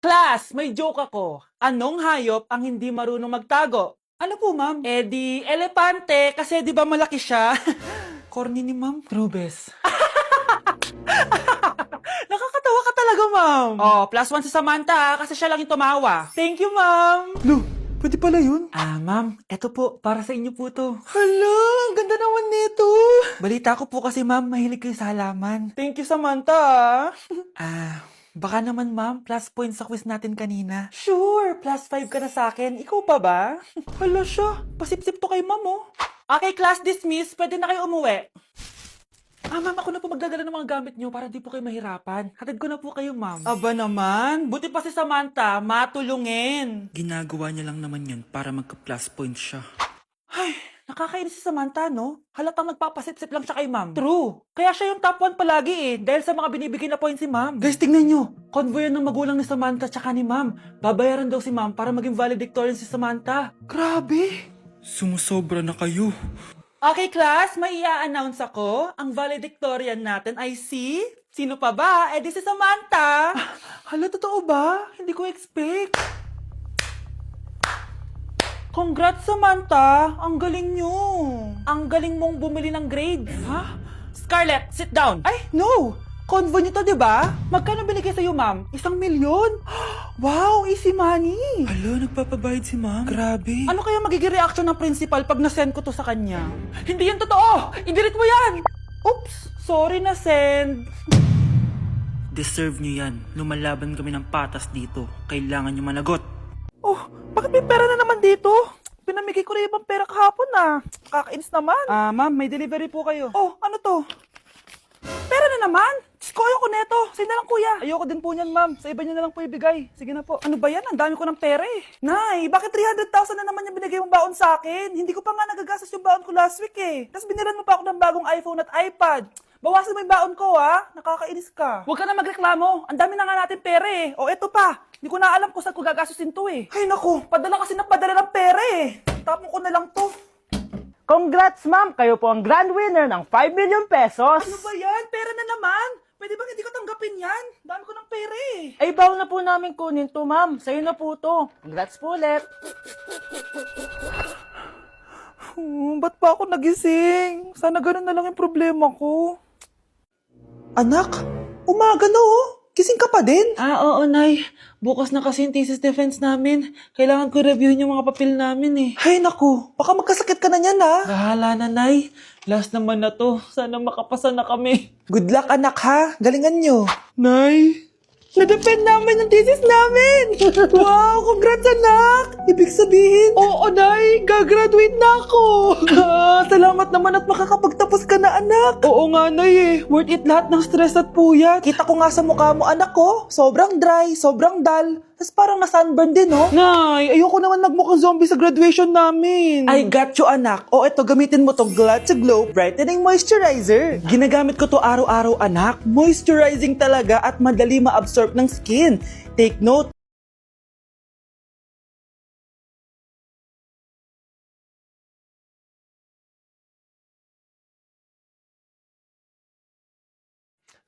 Class, may joke ako. Anong hayop ang hindi marunong magtago? Ano po, ma'am? Eh di, elepante, kasi di ba malaki siya? Corny ni ma'am. Trubes. Nakakatawa ka talaga, ma'am. Oh, +1 si Samantha, kasi siya lang yung tumawa. Thank you, ma'am. Lo, pwede pala yun? Ma'am, eto po, para sa inyo po to. Hala, ang ganda naman nito. Balita ko po kasi, ma'am, mahilig kayo sa halaman. Thank you, Samantha. Baka naman, ma'am, plus points sa quiz natin kanina. Sure, +5 ka na sa akin. Ikaw pa ba? Hala siya, pasip-sip to kay ma'am, oh. Okay, class dismiss. Pwede na kayo umuwi. Ma'am, ako na po magdadala ng mga gamit nyo para di po kayo mahirapan. Hatid ko na po kayo, ma'am. Aba naman, buti pa si Samantha, matulungin. Ginagawa niya lang naman yun para magka-plus points siya. Ay, nakakainis si Samantha, no? Halatang nagpapasip-sip lang siya kay ma'am. True. Kaya siya yung top 1 palagi eh, dahil sa mga binibigay na points si ma'am. Guys, tingnan nyo. Convoy yan ng magulang ni Samantha tsaka ni ma'am. Babayaran daw si ma'am para maging valedictorian si Samantha. Grabe. Sumusobra na kayo. Okay, class, may i-announce ako. Ang valedictorian natin ay si... Sino pa ba? Eh, di si Samantha. Hala, totoo ba? Hindi ko expect. Congrats, Samantha! Ang galing nyo! Ang galing mong bumili ng grades. Ha? Scarlett, sit down! Ay, no! Convo nyo to, di ba? Magkano binigay sa'yo, ma'am? 1,000,000? Wow, easy money! Hala, nagpapabayad si ma'am. Grabe. Ano kaya magiging reaction ng principal pag nasend ko to sa kanya? Hindi yan totoo! I-delete mo yan! Oops! Sorry na send. Deserve niyo yan. Lumalaban kami ng patas dito. Kailangan niyo managot. Oh, bakit may pera na naman dito? Pinamigay ko na ibang pera kahapon Kakainis naman. Ma'am, may delivery po kayo. Oh, ano to? Pera na naman? Diyos ko, ayoko neto. Sa'yo na lang, kuya. Ayoko din po niyan, ma'am. Sa iba niyo na lang po ibigay. Sige na po. Ano ba yan? Ang dami ko ng pera eh. Nay, bakit 300,000 na naman yung binigay mong baon sa akin? Hindi ko pa nga nagagastos yung baon ko last week eh. Tapos binilan mo pa ako ng bagong iPhone at iPad. Bawasan mo yung baon ko, ha? Nakakainis ka. Huwag ka na magreklamo. Ang dami na nga natin pera eh. O, eto pa. Hindi ko na alam kung saan ko gagastusin to eh. Ay, naku. Padala kasi ng padala ng pera eh. Tapon ko na lang to. Congrats, ma'am! Kayo po ang grand winner ng 5 million pesos! Ano ba yan? Pera na naman. Pwede ba hindi ko tanggapin yan? Dami ko ng pera eh. Ay, bawal na po namin kunin to, ma'am. Sa'yo na po to. Congrats po ulit. Ba't pa ako nagising? Sana ganun na lang yung problema ko. Anak, umaga na oh. Gising ka pa din? Oo, Nay. Bukas na kasi yung thesis defense namin. Kailangan ko reviewin yung mga papel namin eh. Hay naku, baka magkasakit ka na niyan Bahala na, Nay. Last naman na to. Sana makapasa na kami. Good luck, anak ha. Galingan nyo. Nay, na-defend namin yung thesis namin! Wow, congrats anak! Ibig sabihin, oo Nay, gagraduate na ako! Salamat naman at makakapagtapos ka na anak! Oo nga Nay eh, worth it lahat ng stress at puyat. Kita ko nga sa mukha mo anak ko, sobrang dry, sobrang dull, tas parang na-sunburn din oh. Nay, ayoko naman magmukhang zombie sa graduation namin. I got you anak. O eto, gamitin mo to Glad to Glow Brightening Moisturizer. Ginagamit ko to araw-araw anak. Moisturizing talaga at madali ma-absorb ng skin. Take note,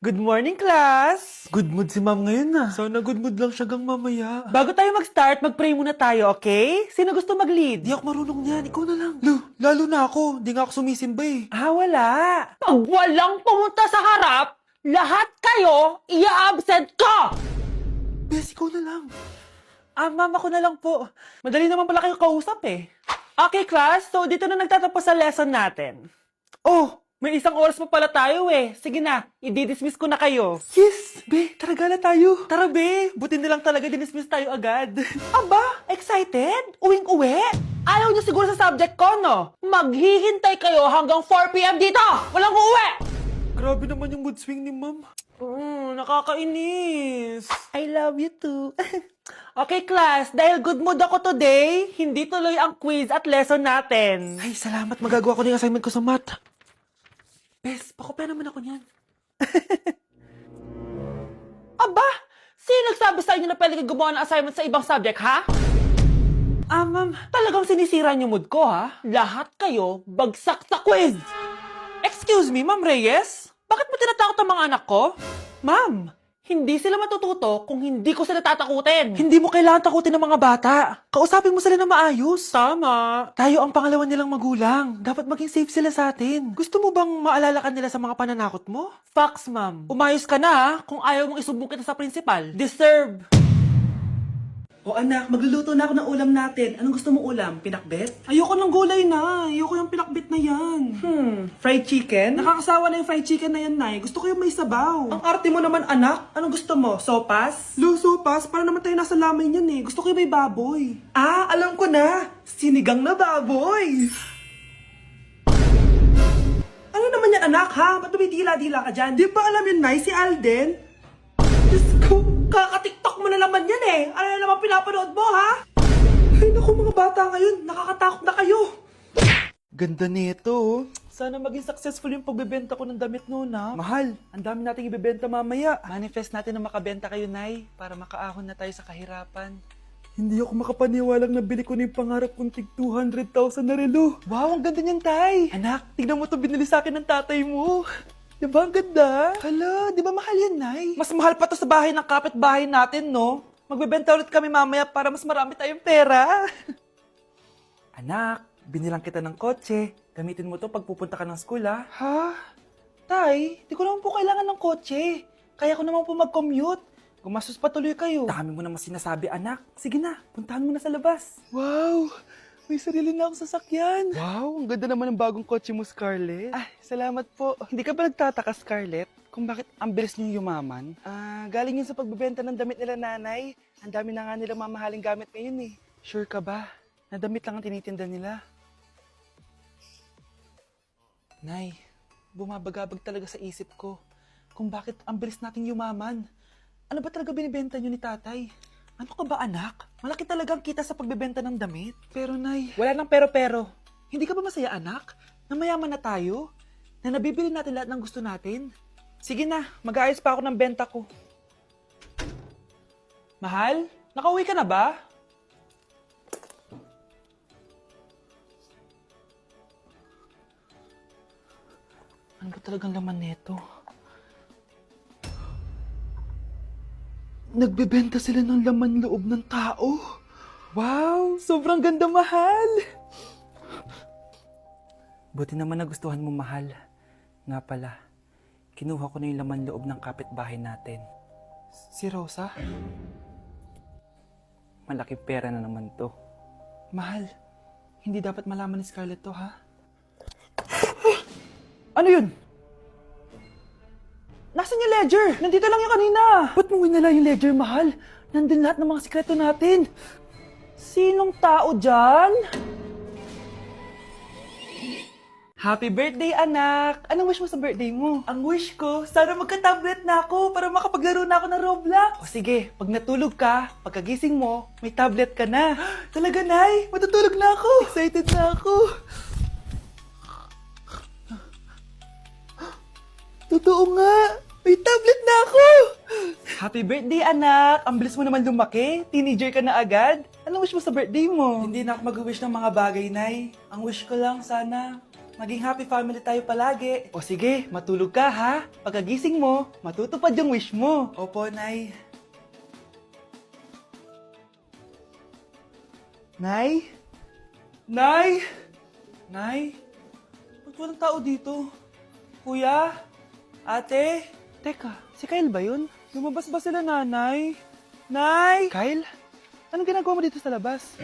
good morning, class! Good mood si ma'am ngayon Sana good mood lang siya gang mamaya. Bago tayo mag-start, mag-pray muna tayo, okay? Sino gusto mag-lead? Di ako marunong niyan, ikaw na lang. Lalo na ako, di nga ako sumisimba eh. Wala. Pag walang pumunta sa harap, lahat kayo, i-absent ko! Bes, ikaw na lang. Ma'am, ako na lang po. Madali naman pala kayo kausap eh. Okay, class, so dito na nagtatapos sa lesson natin. Oh, may 1 oras pa pala tayo eh. Sige na, i-dismiss ko na kayo. Yes, be, tara gala tayo. Tara be, buti nilang talaga dinismiss tayo agad. Aba, excited? Uwing-uwi? Ayaw niyo siguro sa subject ko, no? Maghihintay kayo hanggang 4 p.m. dito! Walang uuwi! Grabe naman yung mood swing ni ma'am. Nakakainis. I love you too. Okay, class, dahil good mood ako today, hindi tuloy ang quiz at lesson natin. Ay, salamat. Magagawa ko na yung assignment ko sa math. Bes, pakopya naman ako niyan. Aba! Sino nagsabi sa inyo na pwede kayo gumawa ng assignment sa ibang subject, ha? Ma'am, talagang sinisira niyo mood ko, ha? Lahat kayo bagsak sa quiz! Excuse me, Ma'am Reyes? Bakit mo tinatakot ang mga anak ko? Ma'am, Hindi sila matututo kung hindi ko sila tatakutin. Hindi mo kailangan takutin ng mga bata. Kausapin mo sila na maayos. Tama. Tayo ang pangalawa nilang magulang. Dapat maging safe sila sa atin. Gusto mo bang maalala ka nila sa mga pananakot mo? Facts, ma'am. Umayos ka na ha, kung ayaw mong isumbong kita sa principal. Deserve. O anak, magluluto na ako ng ulam natin. Anong gusto mong ulam? Pinakbet? Ayoko ng gulay na. Ayoko yung pinakbet na yan. Fried chicken? Nakakasawa na yung fried chicken na yan, Nay. Gusto ko yung may sabaw. Ang arte mo naman, anak. Anong gusto mo? Sopas? Sopas? Para naman tayo nasa lamay niyan eh. Gusto ko yung may baboy. Ah, alam ko na. Sinigang na baboy. Ano naman yan, anak, ha? Ba't tumitila-dila ka dyan? Di ba alam yun, Nay? Si Alden? Diyos ko, kaka-tiktok mo na naman yan eh. Ano na naman pinapanood mo, ha? Ay naku, mga bata ngayon, nakakatakot na kayo. Ganda nito, oh. Sana maging successful yung pagbebenta ko ng damit noon, ha? Mahal, ang dami nating ibebenta mamaya. Manifest natin na makabenta kayo, Nay, para makaahon na tayo sa kahirapan. Hindi ako makapaniwalang nabili ko na yung pangarap kong tig 200,000 na relo. Wow, ang ganda niyan, Tay. Anak, tignan mo to binili sa akin ng tatay mo. Diba ang ganda? Hala, di ba mahal yan, Nay? Mas mahal pa to sa bahay ng kapitbahay natin, no? Magbebenta ulit kami mamaya para mas marami tayong pera. Anak, binilang kita ng kotse. Gamitin mo to pag pupunta ka ng school, ha? Ha? Tay, di ko naman po kailangan ng kotse. Kaya ko naman po mag-commute. Gumastos pa tuloy kayo. Dami mo naman sinasabi, anak. Sige na, puntahan mo na sa labas. Wow! May sarili na akong sasakyan. Wow, ang ganda naman ng bagong kotse mo, Scarlett. Ay, salamat po. Hindi ka ba nagtataka, Scarlett, kung bakit ang bilis niyong yumaman? Galing yun sa pagbebenta ng damit nila, nanay. Ang dami na nga nila mamahaling gamit ngayon eh. Sure ka ba? Na damit lang ang tinitinda nila? Nay, bumabagabag talaga sa isip ko kung bakit ang bilis nating yumaman. Ano ba talaga binibenta niyo ni tatay? Ano ka ba, anak? Malaki talagang kita sa pagbebenta ng damit. Pero, Nay, wala nang pero-pero. Hindi ka ba masaya, anak? Na mayaman na tayo? Na nabibili natin lahat ng gusto natin? Sige na, mag-aayos pa ako ng benta ko. Mahal, nakauwi ka na ba? Ano ba talagang laman neto? Nagbebenta sila ng laman loob ng tao. Wow, sobrang ganda, mahal. Buti naman nagustuhan mo, mahal. Nga pala, kinuha ko na yung laman loob ng kapitbahay natin. Si Rosa? Malaking pera na naman to. Mahal, hindi dapat malaman ni Scarlett to, ha? Ano yun? Nasaan yung ledger? Nandito lang yung kanina. Ba't mo winala yung ledger, mahal? Nandun lahat ng mga sikreto natin. Sinong tao dyan? Happy birthday, anak! Anong wish mo sa birthday mo? Ang wish ko, sana magka-tablet na ako para makapaglaro na ako ng Roblox. O sige, pag natulog ka, pagkagising mo, may tablet ka na. Talaga, Nay? Matutulog na ako. Excited na ako. Totoo nga! May tablet na ako! Happy birthday, anak! Ang bilis mo naman lumaki. Teenager ka na agad. Anong wish mo sa birthday mo? Hindi na ako mag-wish ng mga bagay, Nay. Ang wish ko lang, sana maging happy family tayo palagi. O sige, matulog ka, ha? Pagkagising mo, matutupad yung wish mo. Opo, Nay. Nay? Nay? Nay? Ba't walang tao dito? Kuya? Ate? Teka, si Kyle ba yun? Lumabas ba sila, nanay? Nay! Kyle? Anong ginagawa mo dito sa labas?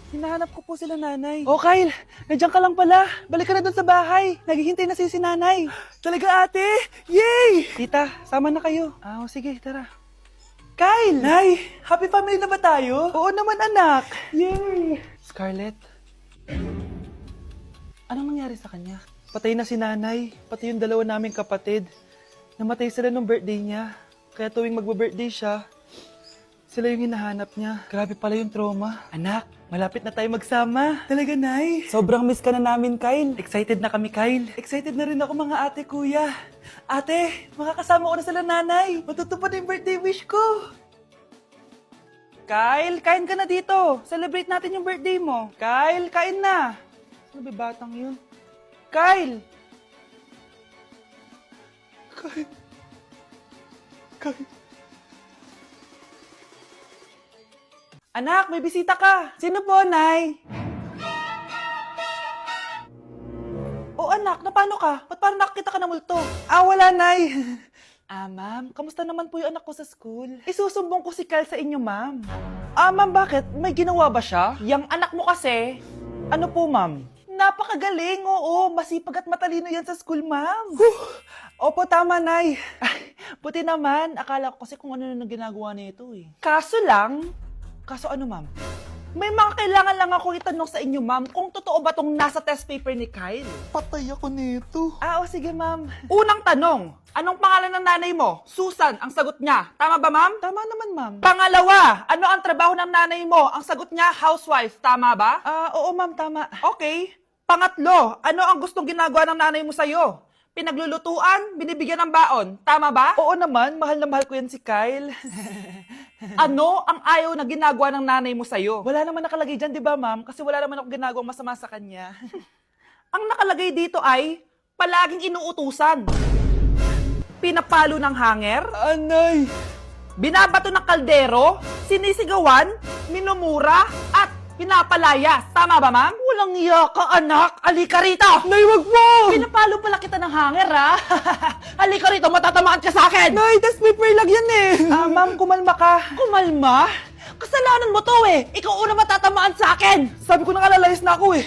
Hinahanap ko po sila, nanay. Oh, Kyle! Nandiyan ka lang pala. Balik ka na dun sa bahay. Naghihintay na si nanay. Talaga, ate? Yay! Tita, sama na kayo. Sige, tara. Kyle! Nay, happy family na ba tayo? Oo naman, anak. Yay! Scarlett? Anong nangyari sa kanya? Patay na si nanay, pati yung dalawa naming kapatid. Namatay sila nung birthday niya. Kaya tuwing magbe-birthday siya, sila yung hinahanap niya. Grabe pala yung trauma. Anak, malapit na tayo magsama. Talaga, Nay. Sobrang miss ka na namin, Kyle. Excited na kami, Kyle. Excited na rin ako, mga ate, kuya. Ate, makakasama ko na sila, nanay. Matutupad na yung birthday wish ko. Kyle, kain ka na dito. Celebrate natin yung birthday mo. Kyle, kain na. Ano ba batang yun? Kyle! Anak, may bisita ka. Sino po, Nay? Oh, anak, napano ka? Ba't parang nakakita ka ng multo? Wala, Nay. Ma'am, kamusta naman po yung anak ko sa school? Isusumbong ko si Kyle sa inyo, ma'am. Ma'am, bakit? May ginawa ba siya? Yang anak mo kasi. Ano po, ma'am? Napakagaling, oo. Masipag at matalino yan sa school, ma'am. Opo, tama, Nay. Ay, buti naman. Akala ko kasi kung ano na ginagawa nito eh. Kaso ano, ma'am? May mga kailangan lang akong itanong sa inyo, ma'am, kung totoo ba tong nasa test paper ni Kyle. Patay ako nito. O sige, ma'am. Unang tanong, anong pangalan ng nanay mo? Susan, ang sagot niya. Tama ba, ma'am? Tama naman, ma'am. Pangalawa, ano ang trabaho ng nanay mo? Ang sagot niya, housewife. Tama ba? Oo, ma'am, tama. Okay. Pangatlo, ano ang gustong ginagawa ng nanay mo sa'yo? Pinaglulutuan, binibigyan ng baon. Tama ba? Oo naman, mahal na mahal ko yan si Kyle. Ano ang ayaw na ginagawa ng nanay mo sa'yo? Wala naman nakalagay dyan, di ba, ma'am? Kasi wala naman ako ginagawang masama sa kanya. Ang nakalagay dito ay, palaging inuutusan. Pinapalo ng hanger. Anay! Binabato ng kaldero. Sinisigawan. Minumura. At pinapalayas. Tama ba, ma'am? Walang iya ka, anak. Halika rito. Nay, wag mo! Pinapalo pala kita ng hanger, ha? Halika rito, matatamaan ka sa akin. Nay, test paper lang yan eh! Ma'am, kumalma ka. Kumalma? Kasalanan mo to eh. Ikaw una matatamaan sa akin. Sabi ko nang alalayas na ako eh.